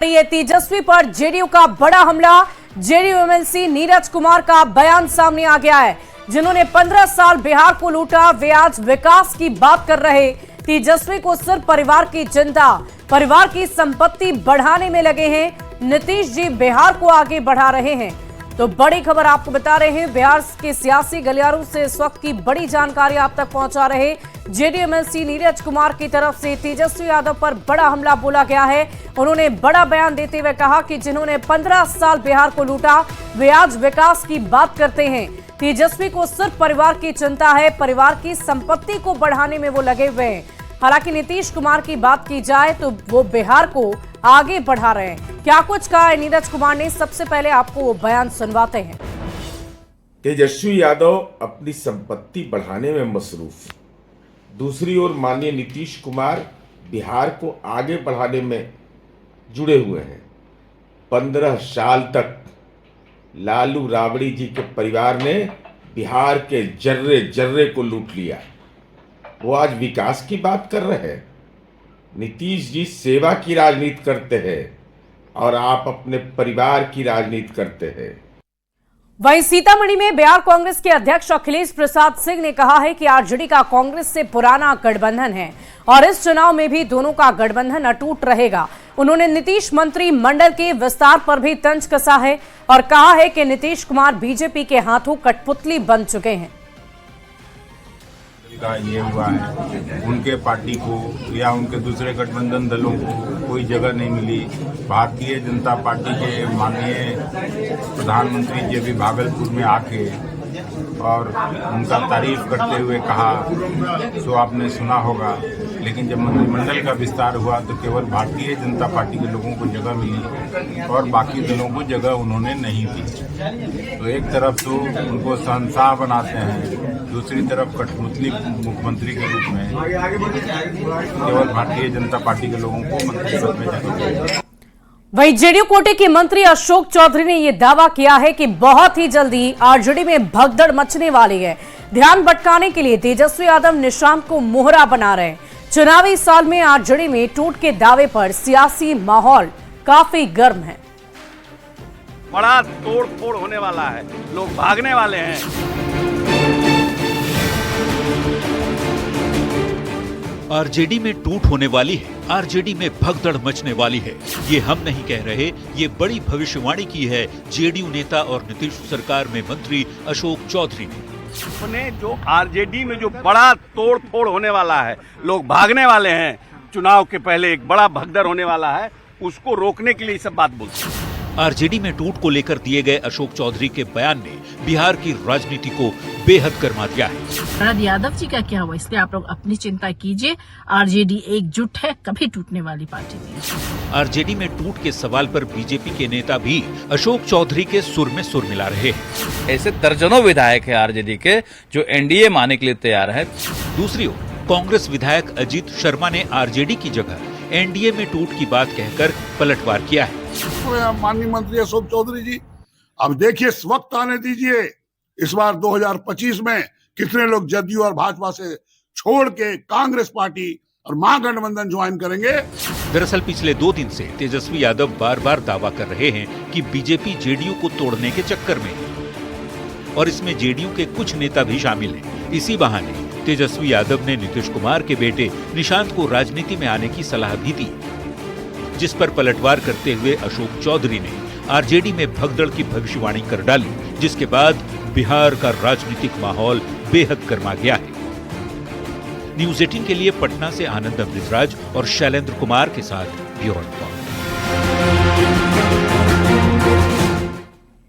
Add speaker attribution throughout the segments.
Speaker 1: तेजस्वी पर जेडीयू का बड़ा हमला। जेडीयू एमएलसी नीरज कुमार का बयान सामने आ गया है, जिन्होंने 15 साल बिहार को लूटा, वे आज विकास की बात कर रहे। तेजस्वी को सिर्फ परिवार की चिंता, परिवार की संपत्ति बढ़ाने में लगे हैं। नीतीश जी बिहार को आगे बढ़ा रहे हैं। तो बड़ी खबर आपको बता रहे हैं, बिहार के सियासी गलियारों से इस वक्त की बड़ी जानकारी आप तक पहुंचा रहे। जेडीयू एमएलसी नीरज कुमार की तरफ से तेजस्वी यादव पर बड़ा हमला बोला गया है। उन्होंने बड़ा बयान देते हुए कहा कि जिन्होंने 15 साल बिहार को लूटा, वे आज विकास की बात करते हैं। तेजस्वी को सिर्फ परिवार की चिंता है, परिवार की संपत्ति को बढ़ाने में वो लगे हुए हैं। हालांकि नीतीश कुमार की बात की जाए तो वो बिहार को आगे बढ़ा रहे हैं। क्या कुछ कहा है नीरज कुमार ने, सबसे पहले आपको वो बयान सुनवाते हैं।
Speaker 2: तेजस्वी यादव अपनी संपत्ति बढ़ाने में मसरूफ, दूसरी ओर माननीय नीतीश कुमार बिहार को आगे बढ़ाने में जुड़े हुए हैं। 15 साल तक लालू राबड़ी जी के परिवार ने बिहार के जर्रे जर्रे को लूट लिया, वो आज विकास की बात कर रहे हैं। नीतीश जी सेवा की राजनीति करते हैं और आप अपने परिवार की राजनीति करते हैं।
Speaker 1: वहीं सीतामढ़ी में बिहार कांग्रेस के अध्यक्ष अखिलेश प्रसाद सिंह ने कहा है कि आरजेडी का कांग्रेस से पुराना गठबंधन है और इस चुनाव में भी दोनों का गठबंधन अटूट रहेगा। उन्होंने नीतीश मंत्री मंडल के विस्तार पर भी तंज कसा है और कहा है कि नीतीश कुमार बीजेपी के हाथों कठपुतली बन चुके हैं।
Speaker 3: का ये हुआ है, उनके पार्टी को या उनके दूसरे गठबंधन दलों को कोई जगह नहीं मिली। भारतीय जनता पार्टी के माननीय प्रधानमंत्री जी भी भागलपुर में आके और उनका तारीफ करते हुए कहा, सो आपने सुना होगा। लेकिन जब मंत्रिमंडल का विस्तार हुआ तो केवल भारतीय जनता पार्टी के लोगों को जगह मिली और बाकी दलों को जगह उन्होंने नहीं दी। तो एक तरफ तो उनको शहंशाह बनाते हैं, दूसरी तरफ कठपुतली मुख्यमंत्री के रूप में केवल भारतीय जनता पार्टी के लोगों को मंत्रिपद में जगह।
Speaker 1: वहीं जेडीयू कोटे के मंत्री अशोक चौधरी ने यह दावा किया है कि बहुत ही जल्दी आरजेडी में भगदड़ मचने वाली है। ध्यान भटकाने के लिए तेजस्वी यादव निशांत को मोहरा बना रहे हैं। चुनावी साल में आरजेडी में टूट के दावे पर सियासी माहौल काफी गर्म है।
Speaker 4: बड़ा तोड़ फोड़ होने वाला है, लोग भागने वाले हैं।
Speaker 5: आरजेडी में टूट होने वाली है, आरजेडी में भगदड़ मचने वाली है। ये हम नहीं कह रहे, ये बड़ी भविष्यवाणी की है जेडीयू नेता और नीतीश सरकार में मंत्री अशोक चौधरी ने।
Speaker 4: उन्हें जो आरजेडी में जो बड़ा तोड़ फोड़ होने वाला है, लोग भागने वाले हैं, चुनाव के पहले एक बड़ा भगदड़ होने वाला है, उसको रोकने के लिए सब बात बोलते हैं।
Speaker 5: आरजेडी में टूट को लेकर दिए गए अशोक चौधरी के बयान ने बिहार की राजनीति को बेहद गरमा दिया है।
Speaker 6: शरद यादव जी का क्या हुआ, इसलिए आप लोग अपनी चिंता कीजिए। आरजेडी एकजुट है, कभी टूटने वाली पार्टी नहीं।
Speaker 5: आरजेडी में टूट के सवाल पर बीजेपी के नेता भी अशोक चौधरी के सुर में सुर मिला रहे हैं।
Speaker 7: ऐसे दर्जनों विधायक है आरजेडी के जो एनडीए मानने के लिए तैयार है।
Speaker 5: दूसरी ओर कांग्रेस विधायक अजीत शर्मा ने आरजेडी की जगह एनडीए में टूट की बात कहकर पलटवार किया है।
Speaker 8: माननीय मंत्री अशोक चौधरी जी, अब देखिए वक्त आने दीजिए। इस बार 2025 में कितने लोग जदयू और भाजपा से छोड़ के कांग्रेस पार्टी और महागठबंधन ज्वाइन करेंगे।
Speaker 5: दरअसल पिछले 2 दिन से तेजस्वी यादव बार बार दावा कर रहे हैं कि बीजेपी जेडीयू को तोड़ने के चक्कर में है और इसमें जेडीयू के कुछ नेता भी शामिल हैं। इसी बहाने तेजस्वी यादव ने नीतीश कुमार के बेटे निशांत को राजनीति में आने की सलाह भी दी, जिस पर पलटवार करते हुए अशोक चौधरी ने आरजेडी में भगदड़ की भविष्यवाणी कर डाली, जिसके बाद बिहार का राजनीतिक माहौल बेहद गर्मा गया है। न्यूज़ 18 के लिए पटना से आनंद अमृतराज और शैलेंद्र कुमार के साथ ब्यूरो रिपोर्ट।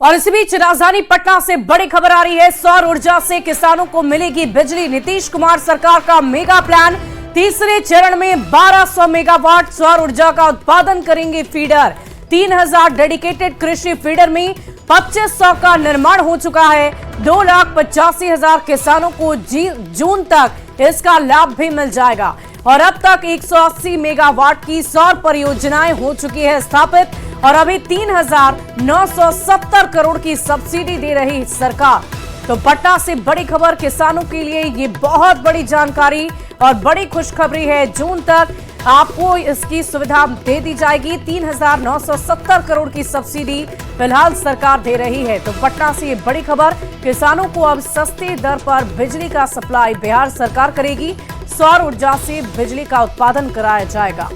Speaker 1: और इसी बीच राजधानी पटना से बड़ी खबर आ रही है, सौर ऊर्जा से किसानों को मिलेगी बिजली। नीतीश कुमार सरकार का मेगा प्लान, तीसरे चरण में 1200 मेगावाट सौर ऊर्जा का उत्पादन करेंगे फीडर। 3000 डेडिकेटेड कृषि फीडर में 2500 का निर्माण हो चुका है। 2,85,000 किसानों को जून तक इसका लाभ भी मिल जाएगा और अब तक 180 मेगावाट की सौर परियोजनाएं हो चुकी है स्थापित और अभी 3,970 करोड़ की सब्सिडी दे रही सरकार। तो पटना से बड़ी खबर, किसानों के लिए ये बहुत बड़ी जानकारी और बड़ी खुशखबरी है। जून तक आपको इसकी सुविधा दे दी जाएगी। 3,970 करोड़ की सब्सिडी फिलहाल सरकार दे रही है। तो पटना से ये बड़ी खबर, किसानों को अब सस्ती दर पर बिजली का सप्लाई बिहार सरकार करेगी। सौर ऊर्जा से बिजली का उत्पादन कराया जाएगा।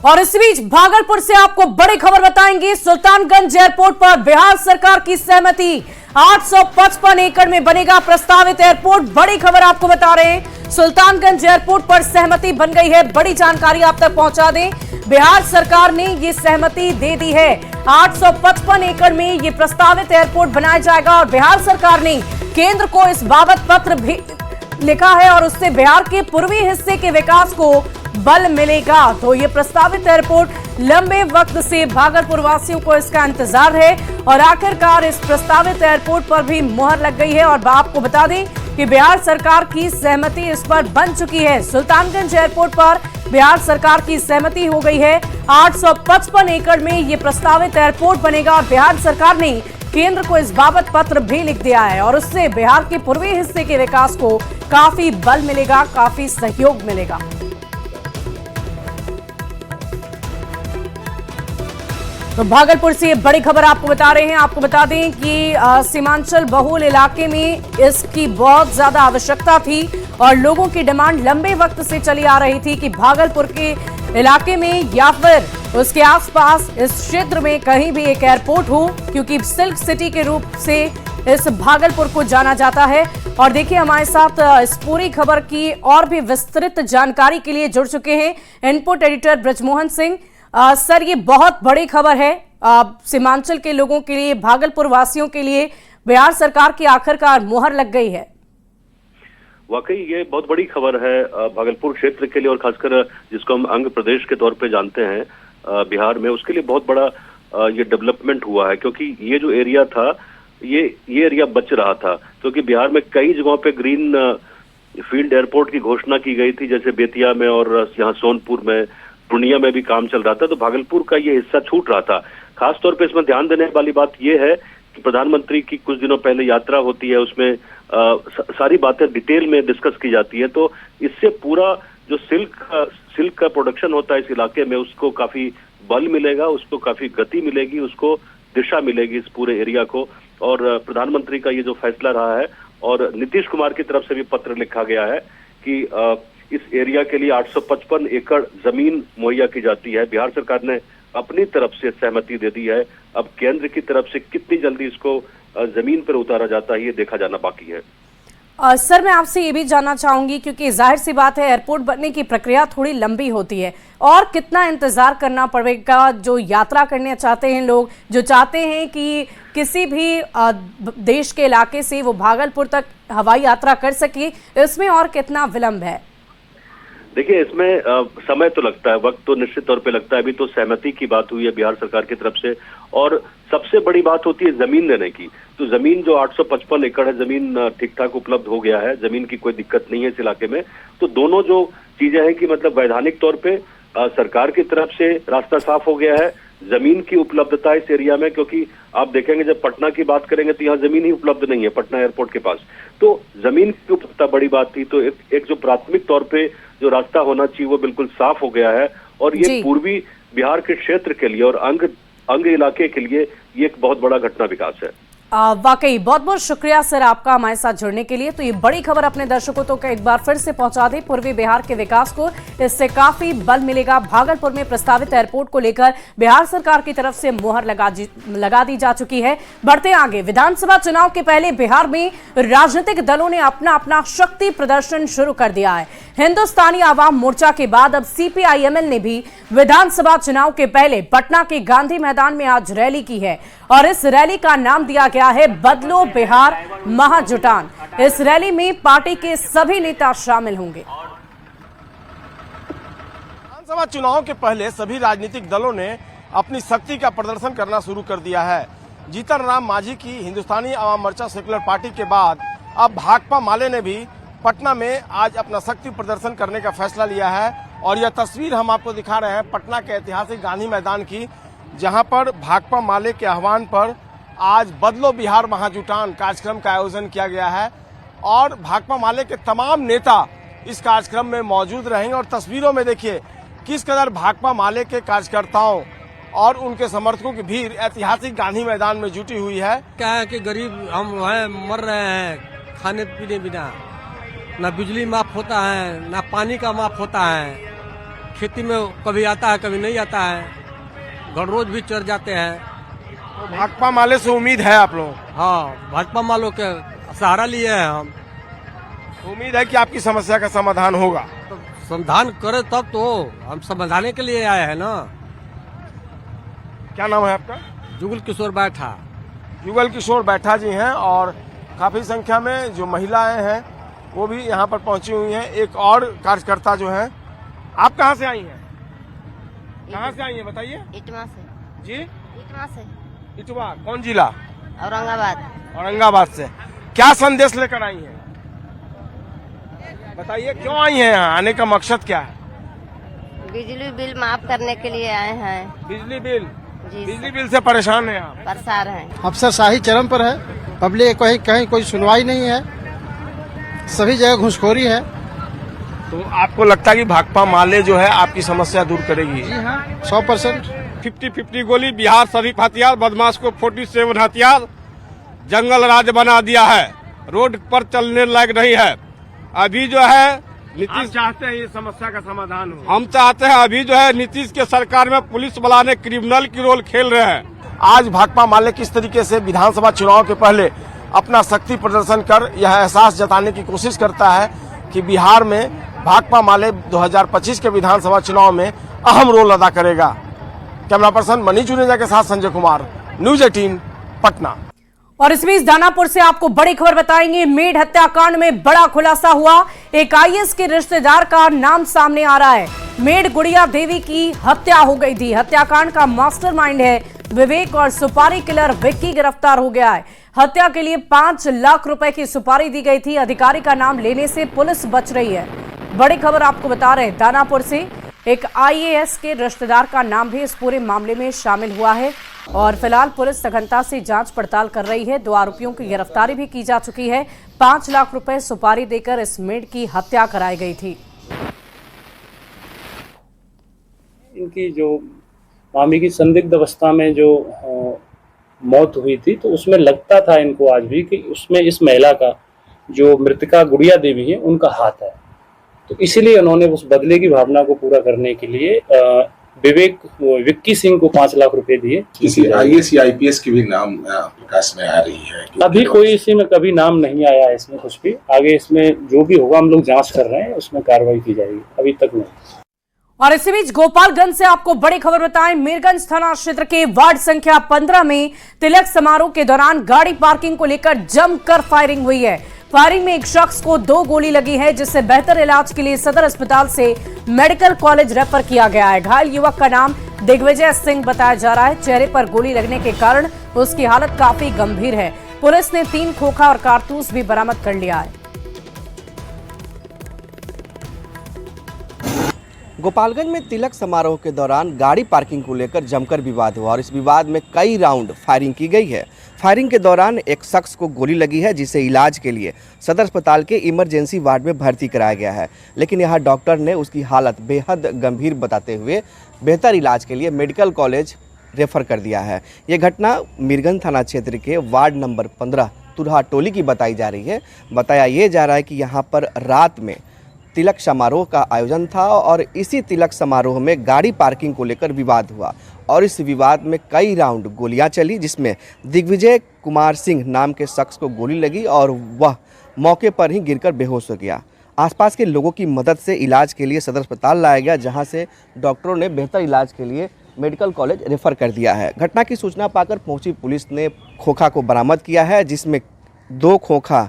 Speaker 1: और इस बीच भागलपुर से आपको बड़ी खबर बताएंगे। सुल्तानगंज एयरपोर्ट पर बिहार सरकार की सहमति। 855 एकड़ में बनेगा प्रस्तावित एयरपोर्ट। बड़ी खबर आपको बता रहे हैं, सुल्तानगंज एयरपोर्ट पर सहमति बन गई है। बड़ी जानकारी आप तक पहुंचा दें, बिहार सरकार ने ये सहमति दे दी है। 855 एकड़ में ये प्रस्तावित एयरपोर्ट बनाया जाएगा और बिहार सरकार ने केंद्र को इस बाबत पत्र भी लिखा है और उससे बिहार के पूर्वी हिस्से के विकास को बल मिलेगा। तो ये प्रस्तावित एयरपोर्ट, लंबे वक्त से भागलपुर वासियों को इसका इंतजार है और आखिरकार इस प्रस्तावित एयरपोर्ट पर भी मुहर लग गई है। और आपको बता दें कि बिहार सरकार की सहमति इस पर बन चुकी है। सुल्तानगंज एयरपोर्ट पर बिहार सरकार की सहमति हो गई है। 855 एकड़ में ये प्रस्तावित एयरपोर्ट बनेगा और बिहार सरकार ने केंद्र को इस बाबत पत्र भी लिख दिया है और उससे बिहार के पूर्वी हिस्से के विकास को काफी बल मिलेगा, काफी सहयोग मिलेगा। तो भागलपुर से ये बड़ी खबर आपको बता रहे हैं। आपको बता दें कि सीमांचल बहुल इलाके में इसकी बहुत ज्यादा आवश्यकता थी और लोगों की डिमांड लंबे वक्त से चली आ रही थी कि भागलपुर के इलाके में या फिर उसके आसपास इस क्षेत्र में कहीं भी एक एयरपोर्ट हो, क्योंकि सिल्क सिटी के रूप से इस भागलपुर को जाना जाता है। और देखिए, हमारे साथ इस पूरी खबर की और भी विस्तृत जानकारी के लिए जुड़ चुके हैं input editor Brajmohan Singh. Sir, ये बहुत बड़ी खबर है सीमांचल के लोगों के लिए, भागलपुर वासियों के लिए। बिहार सरकार की आखिरकार मुहर लग गई है।
Speaker 9: वाकई ये बहुत बड़ी खबर है भागलपुर क्षेत्र के लिए और खासकर जिसको हम अंग प्रदेश के तौर पे जानते हैं बिहार में, उसके लिए बहुत बड़ा ये डेवलपमेंट हुआ है। क्योंकि ये जो एरिया था ये एरिया बच रहा था, क्योंकि बिहार में कई जगहों पे ग्रीन फील्ड एयरपोर्ट की घोषणा की गई थी, जैसे बेतिया में और यहाँ सोनपुर में, पूर्णिया में भी काम चल रहा था। तो भागलपुर का ये हिस्सा छूट रहा था। खासतौर पे इसमें ध्यान देने वाली बात ये है कि प्रधानमंत्री की कुछ दिनों पहले यात्रा होती है, उसमें सारी बातें डिटेल में डिस्कस की जाती है। तो इससे पूरा जो सिल्क का प्रोडक्शन होता है इस इलाके में, उसको काफी बल मिलेगा, उसको काफी गति मिलेगी, उसको दिशा मिलेगी इस पूरे एरिया को। और प्रधानमंत्री का ये जो फैसला रहा है और नीतीश कुमार की तरफ से भी पत्र लिखा गया है कि इस एरिया के लिए 855 एकड़ जमीन मुहैया की जाती है। बिहार सरकार ने अपनी तरफ से सहमति दे दी है। अब केंद्र की तरफ से कितनी जल्दी इसको जमीन पर उतारा जाता है ये देखा जाना बाकी है।
Speaker 1: सर, मैं आपसे ये भी जानना चाहूंगी, क्योंकि जाहिर सी बात है एयरपोर्ट बनने की प्रक्रिया थोड़ी लंबी होती है और कितना इंतजार करना पड़ेगा जो यात्रा करने चाहते हैं लोग, जो चाहते हैं कि किसी भी देश के इलाके से वो भागलपुर तक हवाई यात्रा कर सके, इसमें और कितना विलंब है?
Speaker 9: देखिए, इसमें समय तो लगता है, वक्त तो निश्चित तौर पे लगता है। अभी तो सहमति की बात हुई है बिहार सरकार की तरफ से और सबसे बड़ी बात होती है जमीन देने की। तो जमीन जो 855 एकड़ है, जमीन ठीक ठाक उपलब्ध हो गया है, जमीन की कोई दिक्कत नहीं है इस इलाके में। तो दोनों जो चीजें हैं कि मतलब वैधानिक तौर पे सरकार की तरफ से रास्ता साफ हो गया है, जमीन की उपलब्धता इस एरिया में, क्योंकि आप देखेंगे जब पटना की बात करेंगे तो यहाँ जमीन ही उपलब्ध नहीं है पटना एयरपोर्ट के पास। तो जमीन की उपलब्धता बड़ी बात थी। तो एक जो प्राथमिक तौर पे जो रास्ता होना चाहिए वो बिल्कुल साफ हो गया है और ये पूर्वी बिहार के क्षेत्र के लिए और अंग इलाके के लिए ये एक बहुत बड़ा घटना विकास है।
Speaker 1: वाकई बहुत बहुत शुक्रिया सर आपका हमारे साथ जुड़ने के लिए। तो ये बड़ी खबर अपने दर्शकों तो एक बार फिर से पहुंचा दें, पूर्वी बिहार के विकास को इससे काफी बल मिलेगा। भागलपुर में प्रस्तावित एयरपोर्ट को लेकर बिहार सरकार की तरफ से मुहर लगा दी जा चुकी है। बढ़ते आगे, विधानसभा चुनाव के पहले बिहार में राजनीतिक दलों ने अपना अपना शक्ति प्रदर्शन शुरू कर दिया है। हिंदुस्तानी आवाम मोर्चा के बाद अब सीपीआईएमएल ने भी विधानसभा चुनाव के पहले पटना के गांधी मैदान में आज रैली की है और इस रैली का नाम दिया गया है बदलो बिहार महाजुटान। इस रैली में पार्टी के सभी नेता शामिल होंगे।
Speaker 10: विधानसभा चुनाव के पहले सभी राजनीतिक दलों ने अपनी शक्ति का प्रदर्शन करना शुरू कर दिया है। जीतन राम मांझी की हिंदुस्तानी आवाम मोर्चा सेकुलर पार्टी के बाद अब भाकपा माले ने भी पटना में आज अपना शक्ति प्रदर्शन करने का फैसला लिया है और यह तस्वीर हम आपको दिखा रहे हैं पटना के ऐतिहासिक गांधी मैदान की, जहां पर भाकपा माले के आह्वान पर आज बदलो बिहार महाजुटान कार्यक्रम का आयोजन किया गया है और भाकपा माले के तमाम नेता इस कार्यक्रम में मौजूद रहेंगे। और तस्वीरों में देखिए किस कदर भाकपा माले के कार्यकर्ताओं और उनके समर्थकों की भीड़ ऐतिहासिक गांधी मैदान में जुटी हुई है।
Speaker 11: क्या है कि गरीब हम हैं, मर रहे हैं खाने पीने बिना, ना बिजली माफ होता है, ना पानी का माफ होता है, खेती में कभी आता है कभी नहीं आता है, घर रोज भी चढ़ जाते हैं।
Speaker 10: तो भाकपा माले से उम्मीद है आप लोग?
Speaker 11: हाँ, भाजपा मालों के सहारा लिए हैं हम।
Speaker 10: उम्मीद है कि आपकी समस्या का समाधान होगा।
Speaker 11: तो समाधान करे तब तो हम समाधान के लिए आए हैं ना।
Speaker 10: क्या नाम है आपका?
Speaker 11: जुगल किशोर बैठा।
Speaker 10: जुगल किशोर बैठा जी हैं और काफी संख्या में जो महिलाएं हैं वो भी यहाँ पर पहुंची हुई हैं। एक और कार्यकर्ता जो हैं, आप कहाँ से आई हैं? कहाँ से आई हैं बताइए?
Speaker 12: इटवा से।
Speaker 10: जी?
Speaker 12: इटवा से।
Speaker 10: इटवा कौन जिला?
Speaker 12: औरंगाबाद।
Speaker 10: औरंगाबाद से। क्या संदेश लेकर आई हैं? बताइए क्यों आई हैं यहाँ, आने का मकसद क्या है?
Speaker 12: बिजली बिल माफ करने के लिए आए हैं।
Speaker 10: बिजली बिल?
Speaker 12: जी,
Speaker 10: बिजली बिल से परेशान हैं आप?
Speaker 12: परेशान हैं।
Speaker 13: अफसरशाही चरम पर है, पब्लिक कहीं कोई सुनवाई नहीं है, सभी जगह घूसखोरी है।
Speaker 10: तो आपको लगता है कि भाकपा माले जो है आपकी समस्या दूर करेगी?
Speaker 13: जी हाँ, 100%।
Speaker 10: 50-50 गोली, बिहार शरीफ हथियार, बदमाश को 47 हथियार, जंगल राज बना दिया है, रोड पर चलने लायक नहीं है। अभी जो है नीतीश चाहते हैं ये समस्या का समाधान हो। हम चाहते हैं अभी जो है नीतीश के सरकार में पुलिस वाला ने क्रिमिनल की रोल खेल रहे हैं। आज भाकपा माले किस तरीके से विधानसभा चुनाव के पहले अपना शक्ति प्रदर्शन कर यह एहसास जताने की कोशिश करता है कि बिहार में भाकपा माले 2025 के विधानसभा चुनाव में अहम रोल अदा करेगा। कैमरा पर्सन मनीष जुनेजा के साथ संजय कुमार, न्यूज 18 पटना।
Speaker 1: और इस बीच दानापुर से आपको बड़ी खबर बताएंगे। मेड हत्याकांड में बड़ा खुलासा हुआ। एक आईएएस के रिश्तेदार का नाम सामने आ रहा है। मेड गुड़िया देवी की हत्या हो गई थी। हत्याकांड का मास्टरमाइंड है विवेक और सुपारी किलर विक्की गिरफ्तार हो गया है। हत्या के लिए 5 लाख रुपए की सुपारी दी गई थी। अधिकारी का नाम लेने से पुलिस बच रही है। बड़ी खबर आपको बता रहे हैं, दानापुर से एक आईएएस के रिश्तेदार का नाम भी इस पूरे मामले में शामिल हुआ है और फिलहाल पुलिस सघनता से जांच पड़ताल कर रही है। 2 आरोपियों की गिरफ्तारी भी की जा चुकी है। 5 लाख रुपए सुपारी देकर इस मेड की हत्या कराई गई थी।
Speaker 14: इनकी जो मामी की संदिग्ध अवस्था में जो मौत हुई थी, तो उसमें लगता था इनको आज भी कि उसमें इस महिला का जो मृतका गुड़िया देवी है उनका हाथ है। तो इसीलिए उन्होंने उस बदले की भावना को पूरा करने के लिए विक्की सिंह को 5 लाख रुपए दिए।
Speaker 15: किसी आईएएस या आईपीएस की भी नाम प्रकाश में आ रही है?
Speaker 14: अभी कोई इसी में कभी नाम नहीं आया है इसमें कुछ भी। आगे इसमें जो भी होगा हम लोग जांच कर रहे हैं, उसमें कार्रवाई की जाएगी, अभी तक नहीं।
Speaker 1: और इसी बीच गोपालगंज से आपको बड़ी खबर बताएं। मीरगंज थाना क्षेत्र के वार्ड संख्या 15 में तिलक समारोह के दौरान गाड़ी पार्किंग को लेकर जमकर फायरिंग हुई है। फायरिंग में एक शख्स को 2 गोली लगी है, जिससे बेहतर इलाज के लिए सदर अस्पताल से मेडिकल कॉलेज रेफर किया गया है। घायल युवक का नाम दिग्विजय सिंह बताया जा रहा है। चेहरे पर गोली लगने के कारण उसकी हालत काफी गंभीर है। पुलिस ने 3 खोखा और कारतूस भी बरामद कर लिया है।
Speaker 16: गोपालगंज में तिलक समारोह के दौरान गाड़ी पार्किंग को लेकर जमकर विवाद हुआ और इस विवाद में कई राउंड फायरिंग की गई है। फायरिंग के दौरान एक शख्स को गोली लगी है, जिसे इलाज के लिए सदर अस्पताल के इमरजेंसी वार्ड में भर्ती कराया गया है, लेकिन यहां डॉक्टर ने उसकी हालत बेहद गंभीर बताते हुए बेहतर इलाज के लिए मेडिकल कॉलेज रेफर कर दिया है। ये घटना मीरगंज थाना क्षेत्र के वार्ड नंबर 15 तुरहा टोली की बताई जा रही है। बताया ये जा रहा है कि यहाँ पर रात में तिलक समारोह का आयोजन था और इसी तिलक समारोह में गाड़ी पार्किंग को लेकर विवाद हुआ और इस विवाद में कई राउंड गोलियां चली, जिसमें दिग्विजय कुमार सिंह नाम के शख्स को गोली लगी और वह मौके पर ही गिरकर बेहोश हो गया। आसपास के लोगों की मदद से इलाज के लिए सदर अस्पताल लाया गया, जहां से डॉक्टरों ने बेहतर इलाज के लिए मेडिकल कॉलेज रेफर कर दिया है। घटना की सूचना पाकर पहुंची पुलिस ने खोखा को बरामद किया है, जिसमें 2 खोखा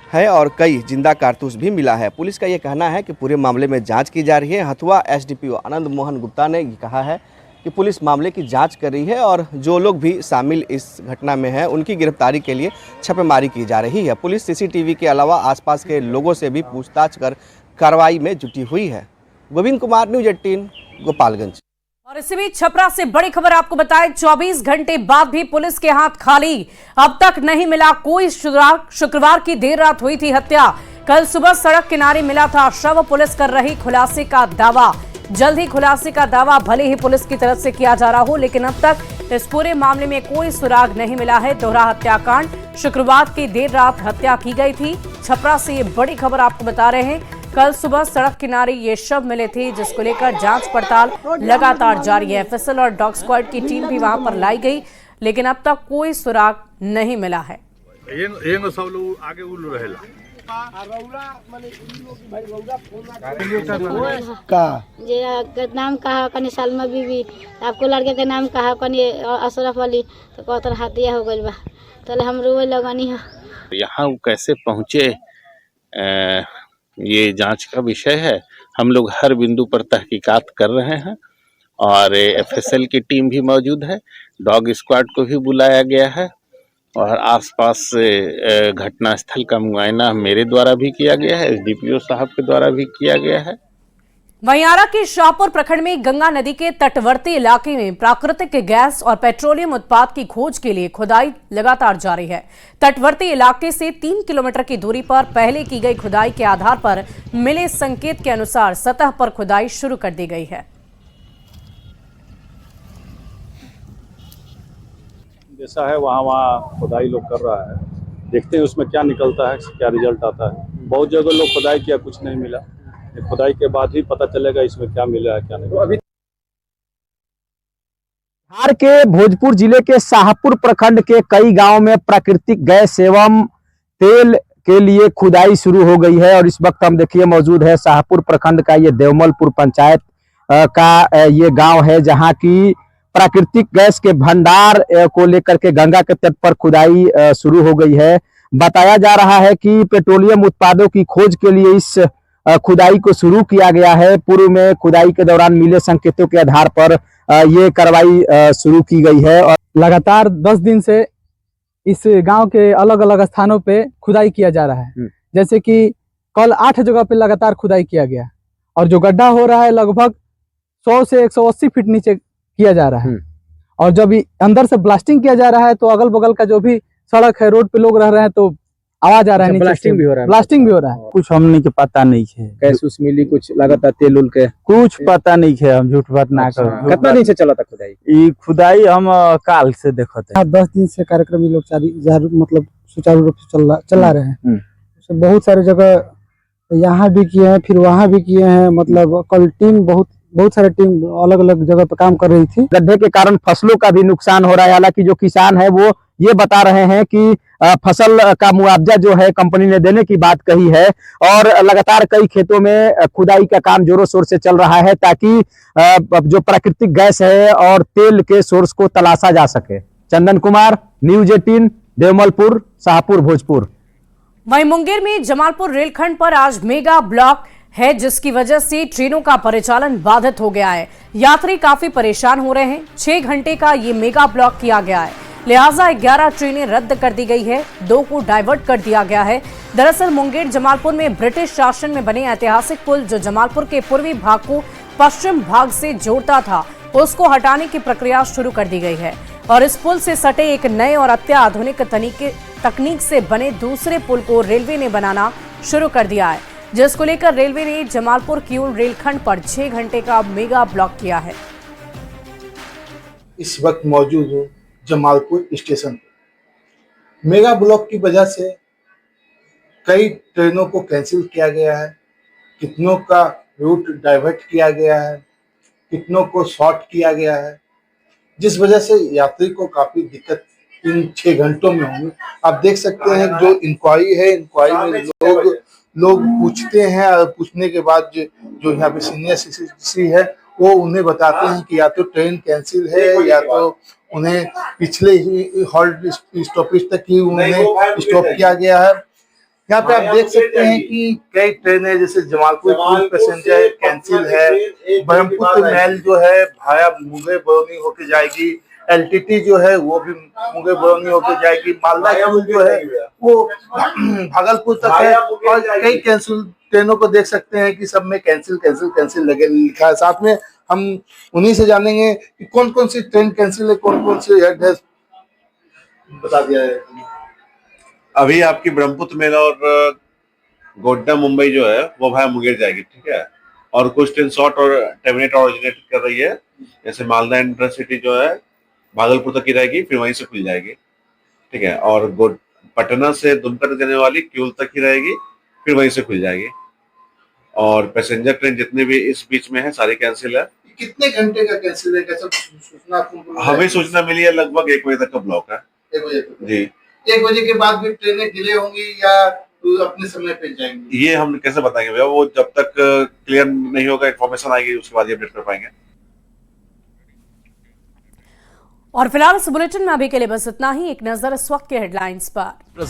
Speaker 16: है और कई जिंदा कारतूस भी मिला है। पुलिस का ये कहना है कि पूरे मामले में जांच की जा रही है। हथुआ एसडीपीओ आनंद मोहन गुप्ता ने ये कहा है कि पुलिस मामले की जांच कर रही है और जो लोग भी शामिल इस घटना में हैं उनकी गिरफ्तारी के लिए छापेमारी की जा रही है। पुलिस सीसीटीवी के अलावा आसपास के लोगों से भी पूछताछ कर कार्रवाई में जुटी हुई है। गोविंद कुमार, न्यूज 18 गोपालगंज।
Speaker 1: और इसी बीच छपरा से बड़ी खबर आपको बताएं, 24 घंटे बाद भी पुलिस के हाथ खाली, अब तक नहीं मिला कोई सुराग। शुक्रवार की देर रात हुई थी हत्या, कल सुबह सड़क किनारे मिला था शव। पुलिस कर रही खुलासे का दावा, जल्द ही खुलासे का दावा भले ही पुलिस की तरफ से किया जा रहा हो, लेकिन अब तक इस पूरे मामले में कोई सुराग नहीं मिला है। दोहरा हत्याकांड, शुक्रवार की देर रात हत्या की गई थी। छपरा से ये बड़ी खबर आपको बता रहे हैं, कल सुबह सड़क किनारे ये शव मिले थे, जिसको लेकर जांच पड़ताल लगातार जारी है। एफएसएल और डॉग स्क्वाड की टीम भी वहां पर लाई गई, लेकिन अब तक कोई सुराग नहीं मिला है।
Speaker 3: सब लोग आगे
Speaker 12: नाम कहा कनी सलमा बीबी, आपको लड़के के नाम कहा कनी अशरफ अली, तो कहतर हत्या हो गई बा, तो हम रोए लगनी है।
Speaker 17: यहाँ कैसे पहुँचे ये जांच का विषय है। हम लोग हर बिंदु पर तहकीकात कर रहे हैं और एफएसएल की टीम भी मौजूद है, डॉग स्क्वाड को भी बुलाया गया है और आसपास घटनास्थल का मुआयना मेरे द्वारा भी किया गया है, एसडीपीओ साहब के द्वारा भी किया गया है।
Speaker 1: वहीं आरा के शाहपुर प्रखंड में गंगा नदी के तटवर्ती इलाके में प्राकृतिक गैस और पेट्रोलियम उत्पाद की खोज के लिए खुदाई लगातार जारी है। तटवर्ती इलाके से 3 किलोमीटर की दूरी पर पहले की गई खुदाई के आधार पर मिले संकेत के अनुसार सतह पर खुदाई शुरू कर दी गई है।
Speaker 18: जैसा है वहाँ खुदाई लोग कर रहा है, देखते हैं उसमें क्या निकलता है, क्या रिजल्ट आता है। बहुत जगह लोग खुदाई किया, कुछ नहीं मिला, खुदाई के बाद ही पता चलेगा इसमें क्या मिला है क्या नहीं।
Speaker 19: बिहार के भोजपुर जिले के शाहपुर प्रखंड के कई गांवों में प्राकृतिक गैस एवं तेल के लिए खुदाई शुरू हो गई है और इस वक्त हम देखिए मौजूद है शाहपुर प्रखंड का ये देवमलपुर पंचायत का ये गांव है, जहां की प्राकृतिक गैस के भंडार को लेकर के गंगा के तट पर खुदाई शुरू हो गई है। बताया जा रहा है कि पेट्रोलियम उत्पादों की खोज के लिए इस खुदाई को शुरू किया गया है। पूर्व में खुदाई के दौरान मिले संकेतों के आधार पर ये कार्रवाई शुरू की गई है और
Speaker 20: लगातार 10 दिन से इस गांव के अलग अलग स्थानों पे खुदाई किया जा रहा है। जैसे कि कल 8 जगह पे लगातार खुदाई किया गया और जो गड्ढा हो रहा है लगभग 100 से 180 फीट नीचे किया जा रहा है। और जब अंदर से ब्लास्टिंग किया जा रहा है तो अगल बगल का जो भी सड़क है, रोड पे लोग रह रहे हैं तो आवाज आ रहा है, ब्लास्टिंग भी हो रहा है।
Speaker 19: कुछ हमने के पता नहीं है,
Speaker 20: कैसे उस मिली कुछ लगातार तेल उल के
Speaker 19: कुछ पता नहीं है, हम झूठ बात ना करो।
Speaker 20: कितना दिन से चला था खुदाई?
Speaker 19: ये खुदाई हम काल से देखते हैं।
Speaker 13: 10 दिन से कार्यक्रम ये लोग मतलब सुचारू रूप से चला रहे हैं। बहुत सारे जगह यहाँ भी किए हैं, फिर वहाँ भी किए हैं। मतलब कल टीम बहुत सारे टीम अलग अलग जगह पे काम कर रही थी।
Speaker 19: गड्ढे के कारण फसलों का भी नुकसान हो रहा है। हालांकि जो किसान है वो ये बता रहे हैं कि फसल का मुआवजा जो है कंपनी ने देने की बात कही है और लगातार कई खेतों में खुदाई का काम जोरों शोर से चल रहा है ताकि जो प्राकृतिक गैस है और तेल के सोर्स को तलाशा जा सके। चंदन कुमार, न्यूज 18, देवमलपुर, शाहपुर, भोजपुर।
Speaker 1: वहीं मुंगेर में जमालपुर रेलखंड पर आज मेगा ब्लॉक है, जिसकी वजह से ट्रेनों का परिचालन बाधित हो गया है। यात्री काफी परेशान हो रहे हैं। 6 घंटे का ये मेगा ब्लॉक किया गया है, लिहाजा 11 ट्रेनें रद्द कर दी गई है, 2 को डाइवर्ट कर दिया गया है। दरअसल मुंगेर जमालपुर में ब्रिटिश शासन में बने ऐतिहासिक पुल जो जमालपुर के पूर्वी भाग को पश्चिम भाग से जोड़ता था, उसको हटाने की प्रक्रिया शुरू कर दी गई है और इस पुल से सटे एक नए और अत्याधुनिक तकनीक से बने दूसरे पुल को रेलवे ने बनाना शुरू कर दिया है, जिसको लेकर रेलवे ने जमालपुर किऊल रेलखंड पर 6 घंटे का मेगा ब्लॉक किया है।
Speaker 21: इस वक्त मौजूद हूँ जमालपुर स्टेशन पर। मेगा ब्लॉक की वजह से कई ट्रेनों को कैंसिल किया गया है, कितनों का रूट डाइवर्ट किया गया है, कितनों को शॉर्ट किया गया है, जिस वजह से यात्री को काफी दिक्कत इन 6 घंटों में होंगी। आप देख सकते हैं जो इंक्वायरी है, इंक्वायरी में लोग पूछते हैं और पूछने के बाद जो यहाँ पे सीनियर सिटीजन है वो उन्हें बताते हैं कि या तो ट्रेन कैंसिल है या तो उन्हें पिछले ही हॉल्ट स्टॉपेज तक ही उन्हें स्टॉप किया गया है। यहाँ पे आप देख सकते हैं कि कई ट्रेनें जैसे जमालपुर पैसेंजर कैंसिल है, ब्रह्मपुत्र मेल जो है भाया मुंगेर बरौनी होके जाएगी, एलटीटी जो है वो भी मुंगेर बरौनी होके जाएगी, मालदा केबल जो है वो भागलपुर तक है और कई कैंसिल ट्रेनों को देख सकते हैं कि सब में कैंसिल लगे लिखा है। साथ में हम उन्हीं से जानेंगे कि कौन कौन सी ट्रेन कैंसिल है, कौन कौन सी हेड है, बता दिया है।
Speaker 2: अभी आपकी ब्रह्मपुत्र मेल और गोड्डा मुंबई जो है वो भाया मुंगेर जाएगी, ठीक है। और कुछ ट्रेन शॉर्ट और टर्मिनेट ऑरिजिनेट कर रही है, जैसे मालदा इंटरसिटी जो है भागलपुर तक की रहेगी, फिर वहीं से खुल जाएगी, ठीक है। और पटना से दुमका तक जाने वाली क्यूल तक ही रहेगी, फिर वहीं से खुल जाएगी। और पैसेंजर ट्रेन जितने भी इस बीच में है सारी कैंसिल है।
Speaker 21: कितने घंटे का कैंसिल है, कैसे सूचना आपको मिली?
Speaker 2: हमें सूचना मिली है लगभग 1 बजे तक का ब्लॉक है।
Speaker 21: 1 बजे तक
Speaker 2: जी।
Speaker 21: 1 बजे के बाद भी ट्रेनें डिले होंगी या अपने समय पे जाएंगी?
Speaker 2: ये हम कैसे बताएंगे भैया, वो जब तक क्लियर नहीं होगा, इन्फॉर्मेशन आएगी उसके बाद ये अपडेट कर पाएंगे।
Speaker 1: और फिलहाल इस बुलेटिन में अभी के लिए बस इतना ही। एक नजर इस वक्त के हेडलाइंस पर।